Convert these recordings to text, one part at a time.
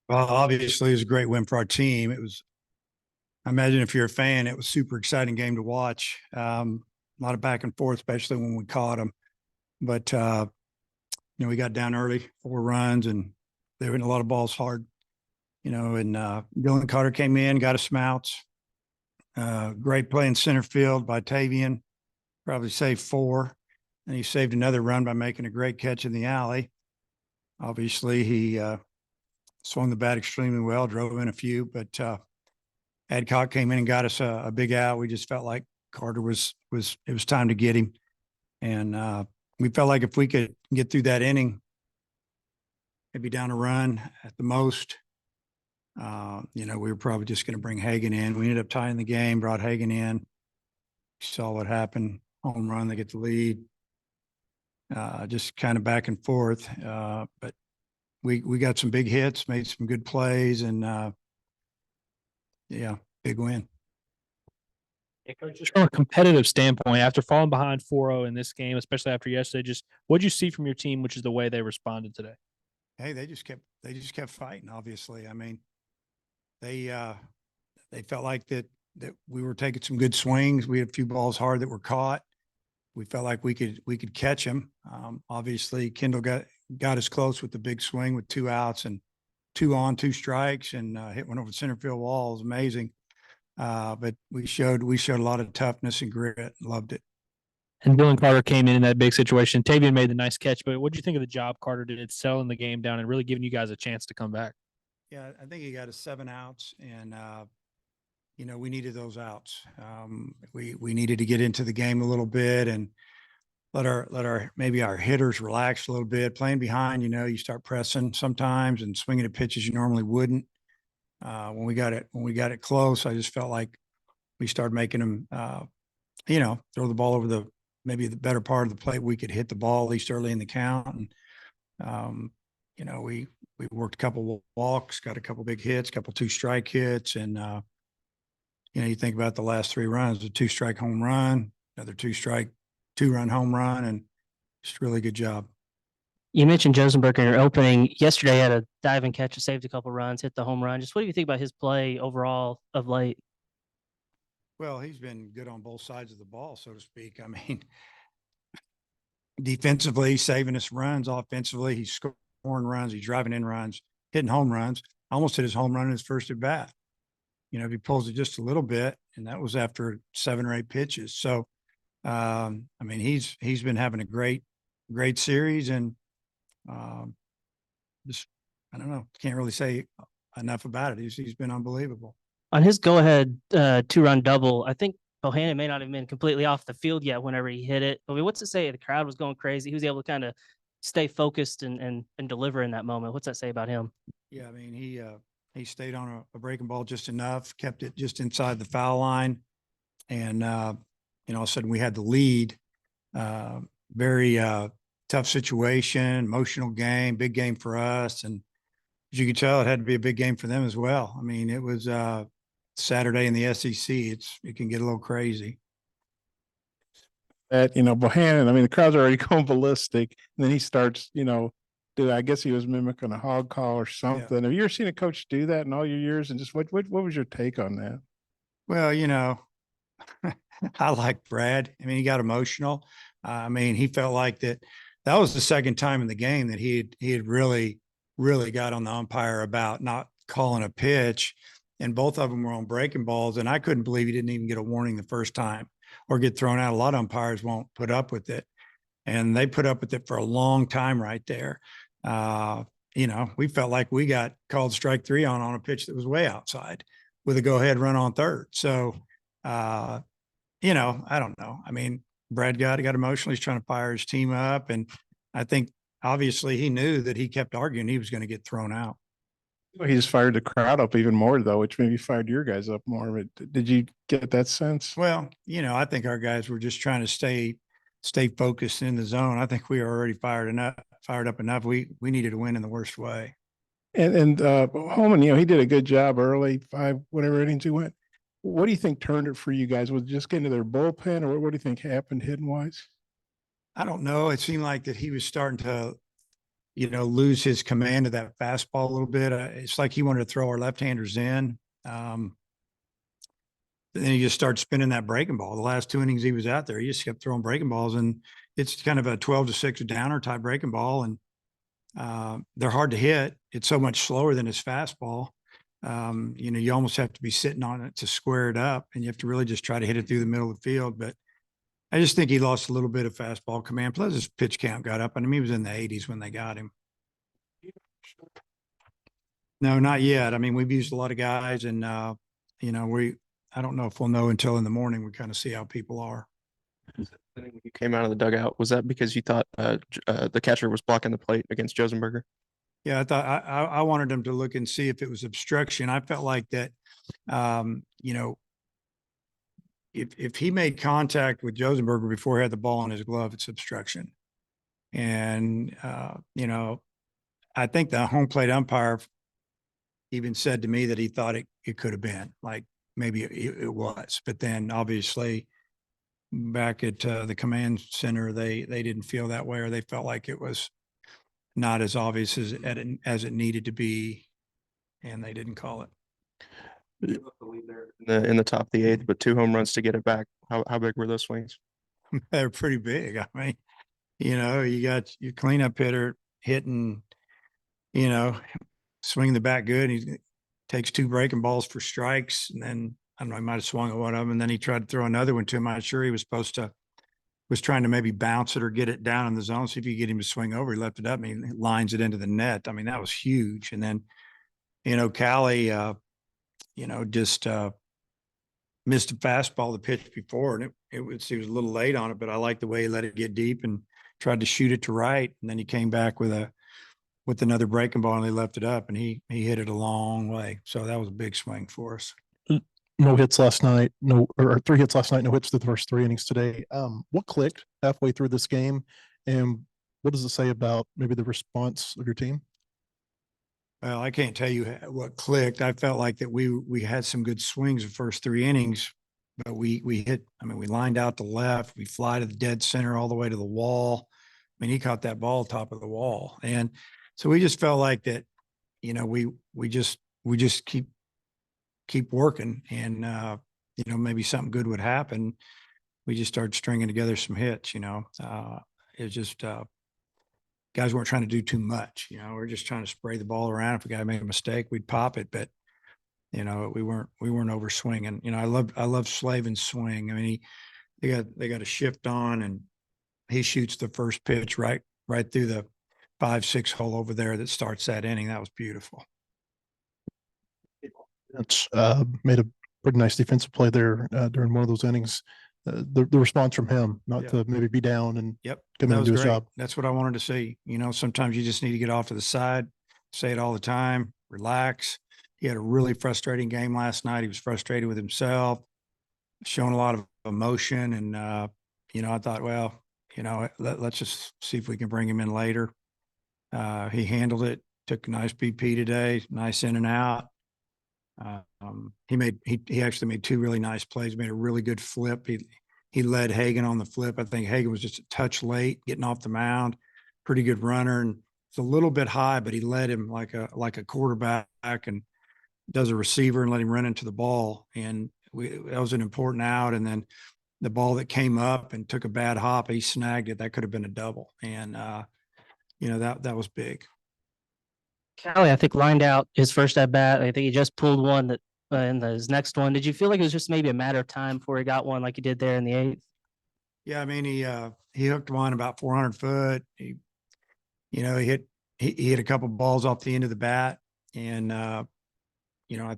Well, obviously, it was a great win for our team. I imagine if you're a fan, it was a super exciting game to watch. A lot of back and forth, especially when we caught them. But, we got down early, 4 runs, and they were hitting a lot of balls hard, and Dylan Carter came in, got us some outs. Great play in center field by Tavian, probably saved 4. And he saved another run by making a great catch in the alley. Obviously, he swung the bat extremely well, drove in a few, but Adcock came in and got us a big out. We just felt like Carter it was time to get him. And we felt like if we could get through that inning, maybe down a run at the most, we were probably just going to bring Hagan in. We ended up tying the game, brought Hagan in. Saw what happened. Home run, they get the lead. Just kind of back and forth. But we got some big hits, made some good plays, and big win. Yeah, Coach, just from a competitive standpoint, after falling behind 4-0 in this game, especially after yesterday, just what'd you see from your team, which is the way they responded today? Hey, they just kept fighting. Obviously, I mean, they felt like that we were taking some good swings. We had a few balls hard that were caught. We felt like we could catch them. Obviously, Kendall got us close with the big swing with 2 outs and 2 on, 2 strikes, and hit one over the center field wall. It was amazing. But we showed a lot of toughness and grit. Loved it. And Dylan Carter came in that big situation. Tavian made the nice catch, but what do you think of the job Carter did selling the game down and really giving you guys a chance to come back? Yeah, I think he got us 7 outs, and we needed those outs. We needed to get into the game a little bit and let our maybe our hitters relax a little bit. Playing behind, you start pressing sometimes and swinging at pitches you normally wouldn't. When we got it close, I just felt like we started making them, throw the ball over maybe the better part of the plate. We could hit the ball at least early in the count, and we worked a couple walks, got a couple big hits, a couple 2-strike hits, and you think about the last 3 runs: a 2-strike home run, another 2-strike 2-run home run, and just a really good job. You mentioned Josenberg in your opening. Yesterday, had a dive and catch, saved a couple runs, hit the home run. Just what do you think about his play overall of late? Well, he's been good on both sides of the ball, so to speak. I mean, defensively, saving us runs. Offensively, he's scoring runs. He's driving in runs, hitting home runs. Almost hit his home run in his first at bat. If he pulls it just a little bit, and that was after 7 or 8 pitches. So, I mean, he's been having a great series, and just I don't know, can't really say enough about it. He's been unbelievable. On his go-ahead 2-run double, I think Bohannon may not have been completely off the field yet whenever he hit it. I mean, what's to say? The crowd was going crazy. He was able to kind of stay focused and deliver in that moment. What's that say about him? Yeah, I mean, he stayed on a breaking ball just enough, kept it just inside the foul line, and all of a sudden we had the lead. Very tough situation, emotional game, big game for us, and as you could tell, it had to be a big game for them as well. I mean, it was Saturday in the SEC. It can get a little crazy. That Bohannon, I mean, the crowd's already going ballistic, and then he starts, I guess he was mimicking a hog call or something. Yeah. Have you ever seen a coach do that in all your years? And just what was your take on that? Well, I like Brad. I mean, he got emotional. I mean, he felt like that was the second time in the game that he had really got on the umpire about not calling a pitch, and both of them were on breaking balls, and I couldn't believe he didn't even get a warning the first time or get thrown out. A lot of umpires won't put up with it, and they put up with it for a long time right there. We felt like we got called strike 3 on a pitch that was way outside with a go-ahead run on third. So, I don't know. I mean, Brad got emotional. He's trying to fire his team up, and I think obviously he knew that he kept arguing he was going to get thrown out. Well, he just fired the crowd up even more, though, which maybe fired your guys up more. But did you get that sense? Well, I think our guys were just trying to stay focused in the zone. I think we were already fired up enough. We needed to win in the worst way. And Holman, he did a good job early, 5 whatever innings he went. What do you think turned it for you guys? Was it just getting to their bullpen, or what do you think happened hitting wise? I don't know. It seemed like that he was starting to lose his command of that fastball a little bit. It's like he wanted to throw our left-handers in. Then he just started spinning that breaking ball. The last 2 innings he was out there, he just kept throwing breaking balls, and it's kind of a 12-6 downer type breaking ball. And they're hard to hit. It's so much slower than his fastball. You almost have to be sitting on it to square it up, and you have to really just try to hit it through the middle of the field. But I just think he lost a little bit of fastball command. Plus his pitch count got up. I mean, he was in the 80s when they got him. No, not yet. I mean, we've used a lot of guys, and I don't know if we'll know until in the morning. We kind of see how people are. When you came out of the dugout, was that because you thought the catcher was blocking the plate against Josenberger? Yeah, I thought I wanted him to look and see if it was obstruction. I felt like that, if he made contact with Josenberger before he had the ball in his glove, it's obstruction. And I think the home plate umpire even said to me that he thought it could have been, like maybe it was, but then obviously back at the command center, they didn't feel that way, or they felt like it was not as obvious as it needed to be, and they didn't call it. In the top of the eighth, but 2 home runs to get it back. How big were those swings? They're pretty big. I mean, you got your cleanup hitter hitting, swinging the bat good. He takes 2 breaking balls for strikes, and then I don't know, he might have swung at one of them, and then he tried to throw another one to him. I'm not sure he was trying to maybe bounce it or get it down in the zone. See if you get him to swing over. He left it up and he lines it into the net. I mean, that was huge. And then, Callie, just missed a fastball the pitch before, and he was a little late on it, but I liked the way he let it get deep and tried to shoot it to right. And then he came back with another breaking ball, and he left it up, and he hit it a long way. So that was a big swing for us. No hits last night, or 3 hits last night, no hits the first 3 innings today. What clicked halfway through this game, and what does it say about maybe the response of your team? Well, I can't tell you what clicked. I felt like that we had some good swings the first 3 innings, but we lined out to left, we fly to the dead center all the way to the wall. I mean, he caught that ball top of the wall. And so we just felt like that, we just keep working, and maybe something good would happen. We just started stringing together some hits. It was just guys weren't trying to do too much. We're just trying to spray the ball around. If a guy made a mistake, we'd pop it, but we weren't over swinging. I love Slavin's swing. I mean, they got a shift on, and he shoots the first pitch right through the 5-6 hole over there that starts that inning. That was beautiful. It's made a pretty nice defensive play there during one of those innings. The response from him, not to maybe be down and Yep. come in That and was do his great. job. That's what I wanted to see. Sometimes you just need to get off to the side, say it all the time, relax. He had a really frustrating game last night. He was frustrated with himself, showing a lot of emotion. And, I thought, well, let's just see if we can bring him in later. He handled it, took a nice BP today, nice in and out. He actually made 2 really nice plays, made a really good flip. He led Hagan on the flip. I think Hagan was just a touch late getting off the mound, pretty good runner, and it's a little bit high, but he led him like a quarterback and does a receiver and let him run into the ball. And that was an important out. And then the ball that came up and took a bad hop, he snagged it. That could have been a double. And, that was big. Callie, I think, lined out his first at bat. I think he just pulled one that in his next one. Did you feel like it was just maybe a matter of time before he got one like he did there in the 8th? Yeah, I mean, he hooked one about 400 foot. He hit a couple balls off the end of the bat, and I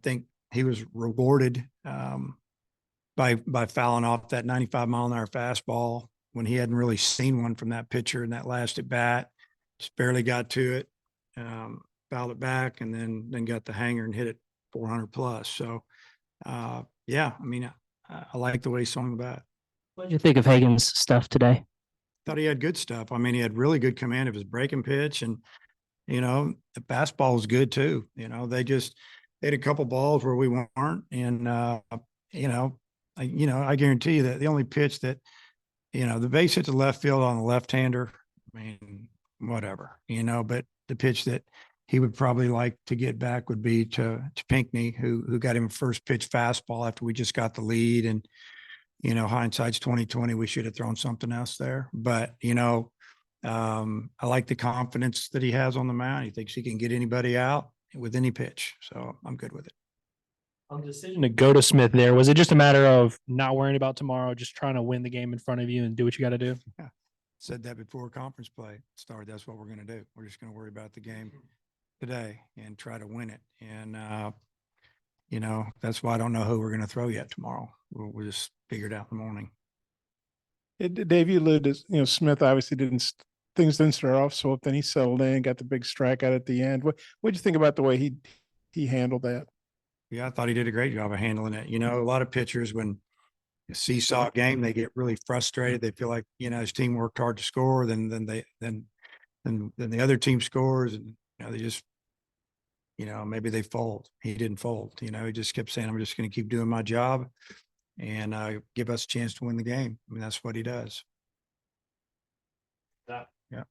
think he was rewarded by fouling off that 95-mile-an-hour fastball when he hadn't really seen one from that pitcher in that last at bat. Just barely got to it, fouled it back, and then got the hanger and hit it 400 plus. So, yeah, I mean, I like the way he swung the bat. What did you think of Hagen's stuff today? Thought he had good stuff. I mean, he had really good command of his breaking pitch, and the fastball was good too. They had a couple balls where we weren't, and I guarantee you that the only pitch that the base hit to left field on the left-hander, I mean, whatever, but the pitch that he would probably like to get back would be to Pinckney, who got him a first pitch fastball after we just got the lead. And, you know, hindsight's 2020, we should have thrown something else there. But, you know, I like the confidence that he has on the mound. He thinks he can get anybody out with any pitch. So I'm good with it. On the decision to go to Smith there, was it just a matter of not worrying about tomorrow, just trying to win the game in front of you and do what you got to do? Said that before conference play started. That's what we're going to do. We're just going to worry about the game today and try to win it. And, you know, that's why I don't know who we're going to throw yet tomorrow. We'll just figure it out in the morning. Dave, you alluded to, you know, Smith obviously things didn't start off so then he settled in, got the big strikeout at the end. What'd you think about the way he handled that? Yeah, I thought he did a great job of handling it. You know, a lot of pitchers, when a seesaw game, they get really frustrated. They feel like, you know, his team worked hard to score, then the other team scores, and, you know, they just, you know, maybe they fold. He didn't fold. You know, he just kept saying, I'm just going to keep doing my job and give us a chance to win the game. I mean, that's what he does. Yeah. Yeah.